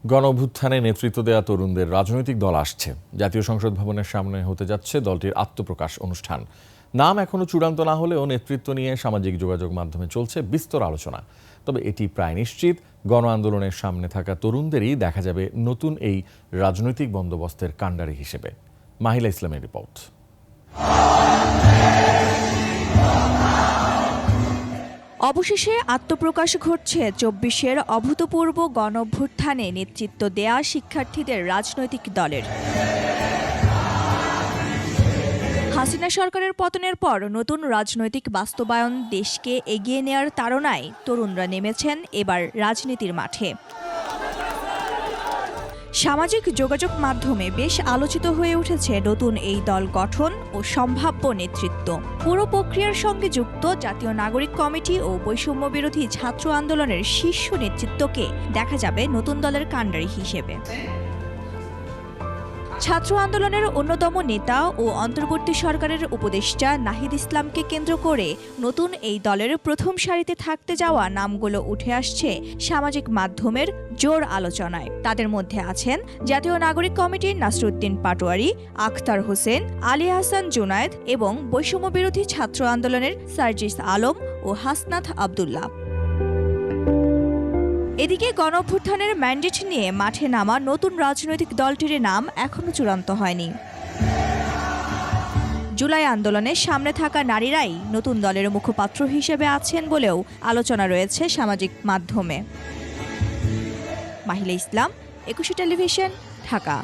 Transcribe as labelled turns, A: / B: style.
A: গণঅভ্যুত্থানে নেতৃত্ব দেওয়া তরুণদের রাজনৈতিক দল আসছে। জাতীয় সংসদ ভবনের সামনে হতে যাচ্ছে দলটির আত্মপ্রকাশ অনুষ্ঠান। নাম এখনো চূড়ান্ত না হলেও নেতৃত্ব নিয়ে সামাজিক যোগাযোগ মাধ্যমে চলছে বিস্তর আলোচনা। তবে এটি প্রায় নিশ্চিত, গণ আন্দোলনের সামনে থাকা তরুণদেরই দেখা যাবে নতুন এই রাজনৈতিক বন্দোবস্তের কাণ্ডারি হিসেবে। মাহিলা ইসলামের রিপোর্ট।
B: অবশেষে আত্মপ্রকাশ ঘটছে ২৪-এর অভূতপূর্ব গণঅভ্যুত্থানে নেতৃত্ব দেয়া শিক্ষার্থীদের রাজনৈতিক দলের। হাসিনা সরকারের পতনের পর নতুন রাজনৈতিক বাস্তবায়ন দেশকে এগিয়ে নেয়ার তাড়নায় তরুণরা নেমেছেন এবার রাজনীতির মাঠে। সামাজিক যোগাযোগ মাধ্যমে বেশ আলোচিত হয়ে উঠেছে নতুন এই দল গঠন ও সম্ভাব্য নেতৃত্ব। পুরো প্রক্রিয়ার সঙ্গে যুক্ত জাতীয় নাগরিক কমিটি ও বৈষম্য বিরোধী ছাত্র আন্দোলনের শীর্ষ নেতৃত্বকে দেখা যাবে নতুন দলের কাণ্ডারি হিসেবে। ছাত্র আন্দোলনের অন্যতম নেতা ও অন্তর্বর্তী সরকারের উপদেষ্টা নাহিদ ইসলামকে কেন্দ্র করে নতুন এই দলের প্রথম সারিতে থাকতে যাওয়া নামগুলো উঠে আসছে সামাজিক মাধ্যমের জোর আলোচনায়। তাদের মধ্যে আছেন জাতীয় নাগরিক কমিটির নাসরুদ্দিন পাটোয়ারি, আখতার হোসেন, আলী হাসান জুনায়েদ এবং বৈষম্য বিরোধী ছাত্র আন্দোলনের সার্জিস আলম ও হাসনাত আবদুল্লাহ। এদিকে গণঅভ্যুত্থানের ম্যান্ডেট নিয়ে মাঠে নামা নতুন রাজনৈতিক দলটির নাম এখনো চূড়ান্ত হয়নি। জুলাই আন্দোলনের সামনে থাকা নারীরাই নতুন দলের মুখপাত্র হিসেবে আছেন বলেও আলোচনা রয়েছে সামাজিক মাধ্যমে। মাহিলা ইসলাম, ২১ টেলিভিশন, ঢাকা।